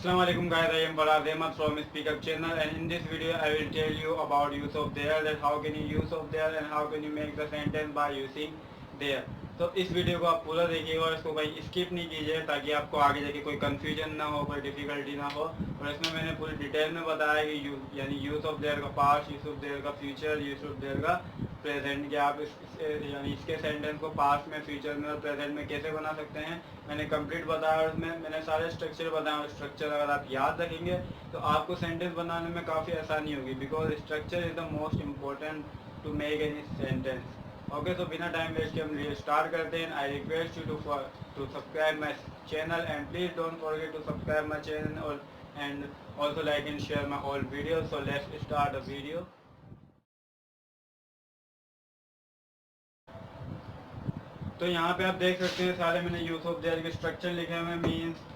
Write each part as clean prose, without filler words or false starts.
Assalamualaikum guys, I am Faraz Ahmed from Speak Up channel, and in this video I will tell you about use of there, that how can you use of there and how can you make the sentence by using there. तो इस video को आप पूरा देखिएगा और इसको भाई skip नहीं कीजिए ताकि आपको आगे जाके कोई कंफ्यूजन ना हो, कोई डिफिकल्टी ना हो। और इसमें मैंने पूरी डिटेल में बताया कि यानी यूज ऑफ देयर का पास्ट, यूज ऑफ देयर का फ्यूचर, यूज ऑफ देयर का प्रेजेंट, कि आप यानी इसके सेंटेंस को पास्ट में, फ्यूचर में और प्रेजेंट में कैसे बना सकते हैं मैंने कंप्लीट बताया। और उसमें मैंने सारे स्ट्रक्चर बताए, और स्ट्रक्चर अगर आप याद रखेंगे तो आपको सेंटेंस बनाने में काफ़ी आसानी होगी, because structure is the most important to make any sentence. Okay, तो बिना टाइम वेस्ट के हम स्टार्ट करते हैं। I request you to subscribe my channel and please don't forget to subscribe my channel and also like and share my all videos. So let's start the video. तो यहाँ पे आप देख सकते हैं सारे मैंने यूज ऑफ देयर के स्ट्रक्चर लिखे हुए हैं। मीन्स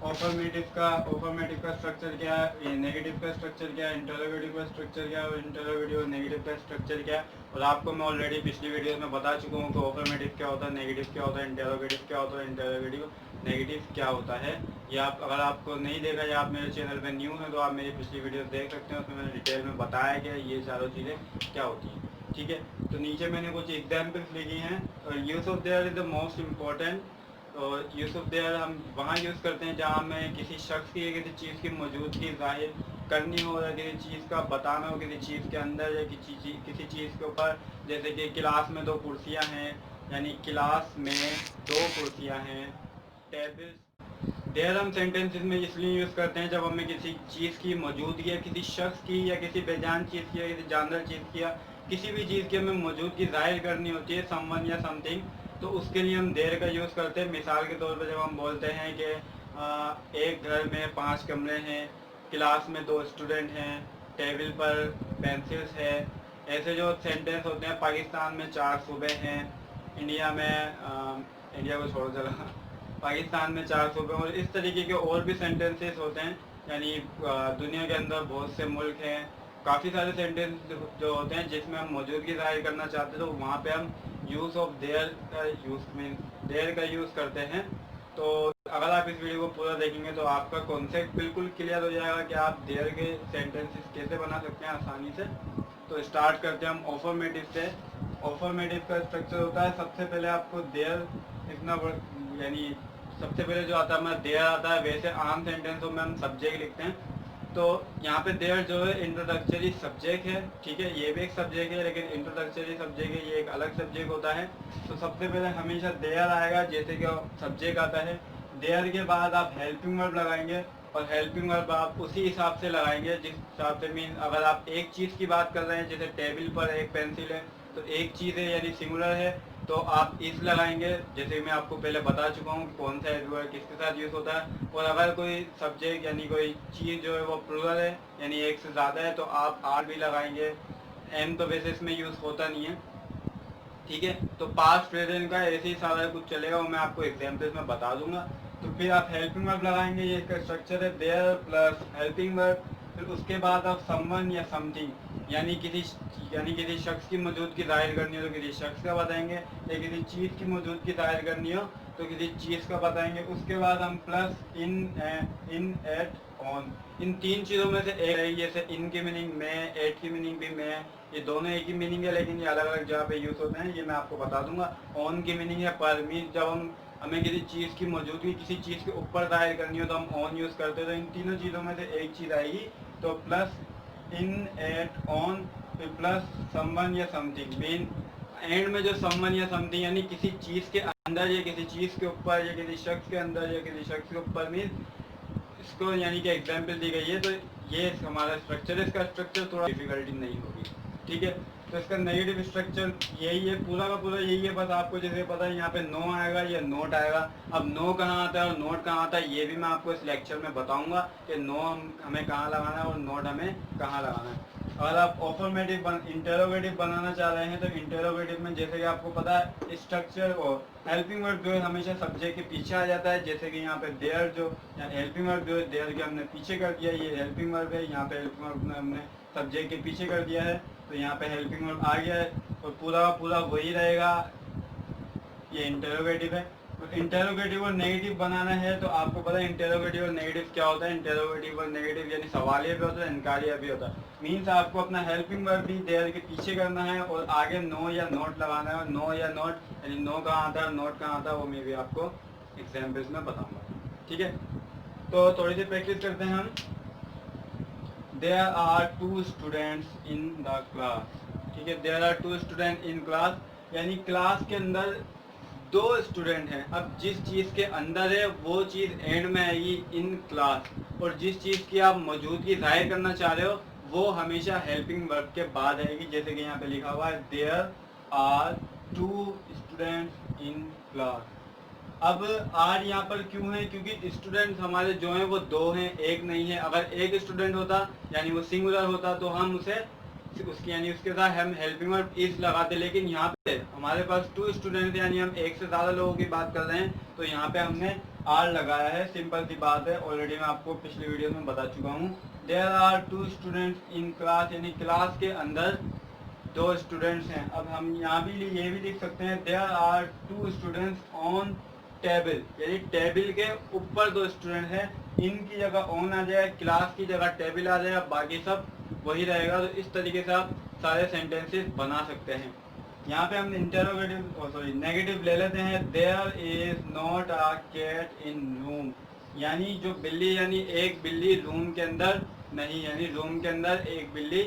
ऑफर्मेटिव का स्ट्रक्चर क्या है, नेगेटिव का स्ट्रक्चर क्या है, इंटरोगेटिव का स्ट्रक्चर क्या है और इंटरोगेटिव और नेगेटिव का स्ट्रक्चर क्या है। और आपको मैं ऑलरेडी पिछली वीडियो में बता चुका हूँ कि ऑफर्मेटिव क्या होता है, नेगेटिव क्या होता है, इंटरोगेटिव क्या होता है, इंटरोगेटिव नेगेटिव क्या होता है। या आप अगर आपको नहीं देखा या आप मेरे चैनल पर न्यू हैं तो आप मेरी पिछली वीडियो देख सकते हैं, उसमें मैंने डिटेल में बताया कि ये सारी चीज़ें क्या होती हैं। ठीक है, तो नीचे मैंने कुछ एग्जाम्पल्स लिखी हैं। और use of their is the most important. और यूज ऑफ देयर हम वहाँ यूज़ करते हैं जहाँ हमें किसी शख्स की या किसी चीज़ की मौजूदगी जाहिर करनी हो, या किसी चीज़ का बताना हो किसी चीज़ के अंदर, या किसी चीज़ के ऊपर। जैसे कि क्लास में 2 कुर्सियाँ हैं, यानी क्लास में 2 कुर्सियाँ हैं, टेबल। देयर हम सेंटेंसेस में इसलिए यूज़ करते हैं जब हमें किसी चीज़ की मौजूदगी, या किसी शख्स की या किसी बेजान चीज़ की या किसी जानदार चीज़ की या किसी भी चीज़ की हमें मौजूदगी जाहिर करनी होती है, समवन या समथिंग, तो उसके लिए हम देयर का यूज़ करते हैं। मिसाल के तौर पर जब हम बोलते हैं कि एक घर में 5 कमरे हैं, क्लास में 2 स्टूडेंट हैं, टेबल पर पेंसिल्स है, ऐसे जो सेंटेंस होते हैं। पाकिस्तान में 4 सूबे हैं, इंडिया में इंडिया को छोड़ो चला, पाकिस्तान में 4 सूबे, और इस तरीके के और भी सेंटेंसेस होते हैं। यानी दुनिया के अंदर बहुत से मुल्क हैं, काफ़ी सारे सेंटेंस जो होते हैं जिसमें हम मौजूदगी जाहिर करना चाहते हैं, तो वहाँ पे हम यूज़ ऑफ देयर का यूज़ करते हैं। तो अगर आप इस वीडियो को पूरा देखेंगे तो आपका कॉन्सेप्ट बिल्कुल क्लियर हो जाएगा कि आप देयर के सेंटेंसेस कैसे बना सकते हैं आसानी से। तो स्टार्ट करते हैं हम ऑफर्मेटिव से। ऑफर्मेटिव का स्ट्रक्चर होता है, सबसे पहले आपको देयर लिखना यानी सबसे पहले जो आता है हमारा देयर आता है। वैसे आम सेंटेंसों में हम सब्जेक्ट लिखते हैं, तो यहाँ पे देयर जो है इंट्रोडक्टरी सब्जेक्ट है। ठीक है, ये भी एक सब्जेक्ट है, लेकिन इंट्रोडक्टरी सब्जेक्ट है, ये एक अलग सब्जेक्ट होता है। तो सबसे पहले हमेशा देयर आएगा, जैसे कि सब्जेक्ट आता है। देयर के बाद आप हेल्पिंग वर्ब लगाएंगे, और हेल्पिंग वर्ब आप उसी हिसाब से लगाएंगे जिस हिसाब से, मीन अगर आप एक चीज़ की बात कर रहे हैं, जैसे टेबल पर एक पेंसिल है, तो एक चीज़ है यानी सिंगुलर है, तो आप इस लगाएंगे, जैसे मैं आपको पहले बता चुका हूँ कौन सा एडवर्ब किसके साथ यूज़ होता है। और अगर कोई सब्जेक्ट यानी कोई चीज़ जो है वो प्लूरल है, यानी एक से ज़्यादा है, तो आप आर भी लगाएंगे। एम तो वैसे इसमें यूज़ होता नहीं है। ठीक है, तो पास्ट प्रेजेंट का ऐसे ही सारा कुछ चलेगा, वो मैं आपको एग्जाम्पल्स में बता दूंगा। तो फिर आप हेल्पिंग वर्ब लगाएंगे, ये इसका स्ट्रक्चर है, देयर प्लस हेल्पिंग वर्ब। फिर उसके बाद आप समवन या समथिंग, यानी किसी शख्स की मौजूदगी जाहिर करनी हो तो किसी शख्स का बताएंगे, या किसी चीज़ की मौजूदगी जाहिर करनी हो तो किसी चीज़ का बताएंगे। उसके बाद हम प्लस इन एट ऑन, इन 3 चीज़ों में से एक है। जैसे इन की मीनिंग में, एट की मीनिंग भी में, ये दोनों एक ही मीनिंग है, लेकिन ये अलग अलग जगह पे यूज़ होते हैं, ये मैं आपको बता दूंगा। ऑन की मीनिंग है पर, मीन जब हमें किसी चीज़ की मौजूदगी किसी चीज़ के ऊपर जाहिर करनी हो तो हम ऑन यूज़ करते हैं। तो इन तीनों चीज़ों में से एक चीज़ आएगी, तो प्लस इन एट ऑन, फिर प्लस समवन या समथिंग। मीन एंड में जो समवन या समथिंग यानी किसी चीज़ के अंदर या किसी चीज़ के ऊपर या किसी शख्स के अंदर या किसी शख्स के ऊपर, मीन इसको यानी कि एग्जाम्पल दी गई है। तो ये हमारा स्ट्रक्चर है, इसका स्ट्रक्चर थोड़ा डिफिकल्टी नहीं होगी। ठीक है, तो इसका नेगेटिव स्ट्रक्चर यही है, पूरा का पूरा यही है। बस आपको जैसे पता है यहाँ पे नो आएगा या नोट आएगा। अब नो कहाँ आता है और नोट कहाँ आता है, ये भी मैं आपको इस लेक्चर में बताऊंगा कि नो हमें कहाँ लगाना है और नोट हमें कहाँ लगाना है। अगर आप ऑफर्मेटिव इंटरोगेटिव बनाना चाह रहे हैं तो इंटरोगेटिव में जैसे कि आपको पता है स्ट्रक्चर और हेल्पिंग वर्ब जो है हमेशा सब्जेक्ट के पीछे आ जाता है। जैसे कि यहाँ पे देयर जो हेल्पिंग वर्ब जो है देयर के हमने पीछे कर दिया, ये हेल्पिंग वर्ब है, यहाँ पे हेल्पिंग वर्ब हमने सब्जेक्ट के पीछे कर दिया है, तो यहाँ पे हेल्पिंग वर्ब आ गया है। और पूरा पूरा वही रहेगा, ये इंटरोगेटिव है। इंटेरोगेटिव और नेगेटिव बनाना है तो आपको पता है इंटेरोगेटिव और नेगेटिव क्या होता है। इंटेरोगेटिव और नेगेटिव यानी सवालिया भी होता है, इनकारिया भी होता है। मीन्स आपको अपना हेल्पिंग वर्ब भी देयर के पीछे करना है और आगे नो या नोट लगाना है। और नो या नोट यानी नो कहाँ आता है, नोट कहाँ आता है, वो मैं भी आपको एग्जाम्पल्स में बताऊंगा। ठीक है, तो थोड़ी सी प्रैक्टिस करते हैं हम। There are 2 students in the class. ठीक है, there are 2 student in class यानी क्लास के अंदर 2 स्टूडेंट हैं। अब जिस चीज़ के अंदर है वो चीज़ एंड में आएगी इन क्लास, और जिस चीज़ की आप मौजूदगी जाहिर करना चाह रहे हो वो हमेशा हेल्पिंग वर्ब के बाद आएगी। जैसे कि यहाँ पे लिखा हुआ है there are 2 students in class. अब आर यहाँ पर क्यों है, क्योंकि स्टूडेंट हमारे जो हैं वो 2 हैं, एक नहीं है। अगर एक स्टूडेंट होता यानी वो सिंगुलर होता तो हम उसे उसकी यानी उसके साथ हम हेल्पिंग वर्ब इज लगाते। लेकिन यहाँ पे हमारे पास 2 स्टूडेंट यानी हम एक से ज़्यादा लोगों की बात कर रहे हैं, तो यहाँ पे हमने आर लगाया है। सिंपल सी बात है, ऑलरेडी मैं आपको पिछली वीडियो में बता चुका हूँ। There are 2 students in class यानी क्लास के अंदर 2 स्टूडेंट्स हैं। अब हम यहाँ भी ये भी लिख सकते हैं there are 2 students on table यानी टेबल के ऊपर 2 स्टूडेंट हैं। इन की जगह ऑन आ जाए, क्लास की जगह टेबल आ जाएगा, बाकी सब वही रहेगा। तो इस तरीके से आप सारे सेंटेंसेस बना सकते हैं। यहाँ पे हम इंटेरोगेटिव नेगेटिव ले लेते हैं। There is not a cat in room यानी जो बिल्ली यानी एक बिल्ली रूम के अंदर नहीं, यानी रूम के अंदर एक बिल्ली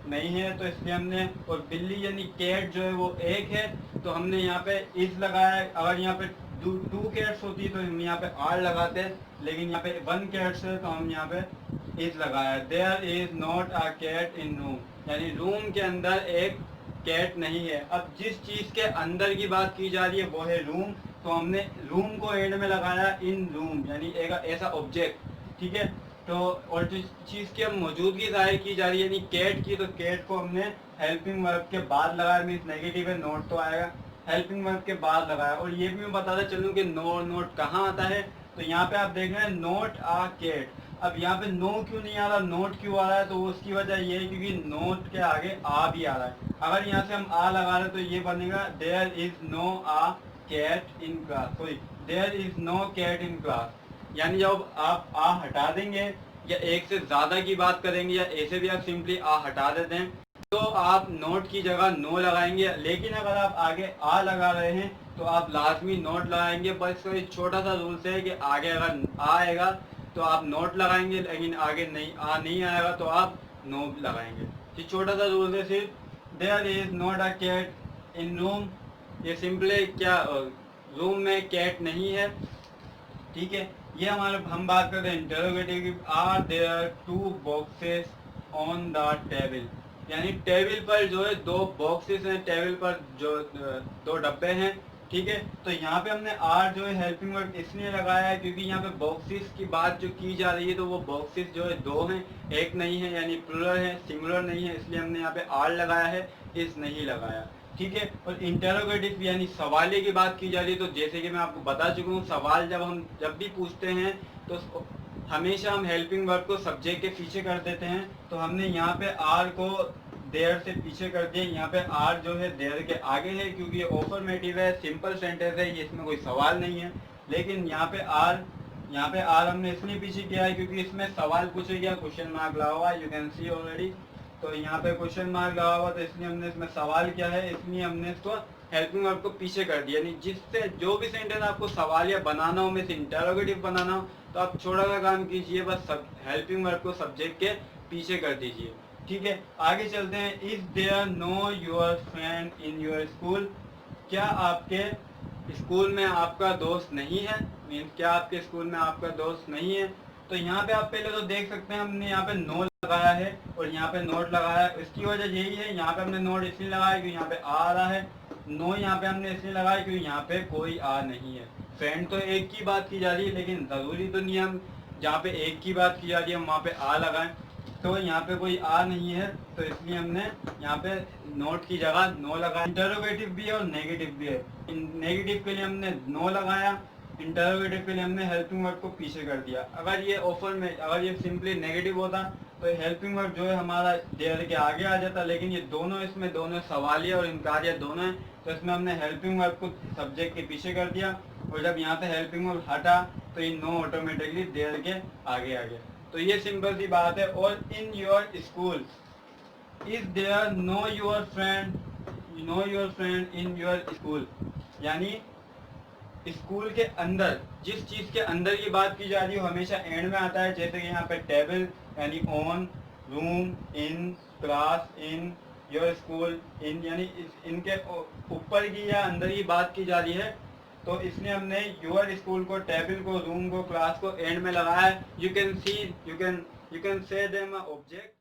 नहीं है। तो इसलिए हमने, और बिल्ली यानी कैट जो है वो एक है, तो हमने यहाँ पे इज लगाया। अगर यहाँ पे 2 कैट्स होती तो हम यहाँ पे आर लगाते, लेकिन यहाँ पे 1 कैट्स है तो हम यहाँ पे इज लगाया। There is not a cat in room यानी रूम के अंदर एक कैट नहीं है। अब जिस चीज के अंदर की बात की जा रही है वो है रूम, तो हमने रूम को एंड में लगाया इन रूम यानी एक ऐसा ऑब्जेक्ट। ठीक है, तो और जिस चीज की हम मौजूदगी जाहिर की जा रही है यानी कैट की, तो कैट को हमने हेल्पिंग वर्ब के बाद लगाया। मीन्स नेगेटिव है, नोट तो आएगा, हेल्पिंग वर्ब के बाद लगाया। और ये भी मैं बताता चलूँ कि नो और नोट कहाँ आता है। तो यहाँ पे आप देख रहे हैं नोट आ कैट। अब यहाँ पे नो क्यों नहीं आ रहा, नोट क्यों आ रहा है, तो उसकी वजह ये है क्योंकि नोट के आगे आ भी आ रहा है। अगर यहाँ से हम आ लगा रहे तो ये बनेगा there is no a cat in class. Sorry, there is no cat in class यानी जब आप आ हटा देंगे या एक से ज्यादा की बात करेंगे या ऐसे भी आप सिंपली आ हटा देते हैं तो आप नोट की जगह नो लगाएंगे। लेकिन अगर आप आगे आ लगा रहे हैं तो आप लाजमी नोट लगाएंगे। बस एक छोटा सा रूल्स है कि आगे अगर आ आएगा तो आप नोट लगाएंगे, लेकिन आगे नहीं आएगा तो आप नो लगाएंगे। ये छोटा सा रूल है सिर्फ। There is not a cat in room, ये सिंपली क्या रूम में कैट नहीं है। ठीक है, ये हमारे हम बात करते हैं इंटरोगेटिव की। Are there 2 boxes on the table यानी टेबल पर जो है 2 बॉक्सेस हैं, टेबल पर जो 2 डब्बे हैं। ठीक है, तो यहाँ पे हमने आर जो है हेल्पिंग वर्ब इसलिए लगाया है क्योंकि यहाँ पे बॉक्सेस की बात जो की जा रही है तो वो बॉक्सेस जो है 2 हैं, एक नहीं है, यानी प्लूरल है, सिंगुलर नहीं है, इसलिए हमने यहाँ पे आर लगाया है, इस नहीं लगाया। ठीक है, और इंटेरोगेटिव यानी सवाले की बात की जा रही है तो जैसे कि मैं आपको बता चुका हूँ, सवाल जब भी पूछते हैं तो हमेशा हम हेल्पिंग वर्ब को सब्जेक्ट के पीछे कर देते हैं। तो हमने यहाँ पे आर को देयर से पीछे कर दिया। यहाँ पे आर जो है देयर के आगे है क्योंकि ये ऑफर्मेटिव है, सिंपल सेंटेंस है, ये इसमें कोई सवाल नहीं है। लेकिन यहाँ पे आर हमने इसलिए पीछे किया है क्योंकि इसमें सवाल पूछे गया, क्वेश्चन मार्क लगा हुआ है, यू कैन सी ऑलरेडी। तो यहाँ पे क्वेश्चन मार्क लगा हुआ तो इसलिए हमने इसमें सवाल किया है, इसलिए हमने इसको हेल्पिंग वर्ब को पीछे कर दिया। यानी जिससे जो भी सेंटेंस आपको सवाल या बनाना हो, में से इंटरोगेटिव बनाना हो, तो आप छोटा सा काम कीजिए, बस हेल्पिंग वर्ब को सब्जेक्ट के पीछे कर दीजिए। ठीक है, आगे चलते हैं। Is there no your friend in your school, क्या आपके स्कूल में आपका दोस्त नहीं है, मीन्स क्या आपके स्कूल में आपका दोस्त नहीं है। तो यहाँ पे आप पहले तो देख सकते हैं हमने यहाँ पे नो लगाया है और यहाँ पे नोट लगाया है। इसकी वजह यही है, यहाँ पे हमने नोट इसलिए लगाया क्योंकि यहाँ पे आ रहा है, नो यहाँ पे हमने इसलिए लगाया क्योंकि यहाँ पे कोई आ नहीं है। फ्रेंड तो एक की बात की जा रही है, लेकिन जरूरी तो नहीं हम जहाँ पे एक की बात की जा रही है हम वहाँ पे आ लगाएं। तो यहाँ पे कोई आ नहीं है तो इसलिए हमने यहाँ पे नोट की जगह नो लगाया। इंटरोगेटिव भी है और नेगेटिव भी है। नेगेटिव के लिए हमने नो लगाया, इंटरोगेटिव के लिए हमने हेल्पिंग वर्ब को पीछे कर दिया। अगर ये सिंपली नेगेटिव होता तो हेल्पिंग वर्ब जो है हमारा देयर के आगे आ जाता, लेकिन ये दोनों सवालिया और इनकारिया दोनों है, तो इसमें हमने हेल्पिंग वर्ब को सब्जेक्ट के पीछे कर दिया। और जब यहाँ पे हेल्पिंग वर्ब हटा तो ये नो ऑटोमेटिकली देयर के आगे आ गया। तो ये सिंपल सी बात है। और in your school is there no your friend in your school, यानी स्कूल के अंदर जिस चीज के अंदर की बात की जा रही है हमेशा एंड में आता है। जैसे कि यहाँ पे टेबल यानी on, room, in, class, in, your school, in, यानी इनके ऊपर की या अंदर की बात की जा रही है। तो इसलिए हमने योर स्कूल को, टेबल को, रूम को, क्लास को एंड में लगाया है। You can say them object.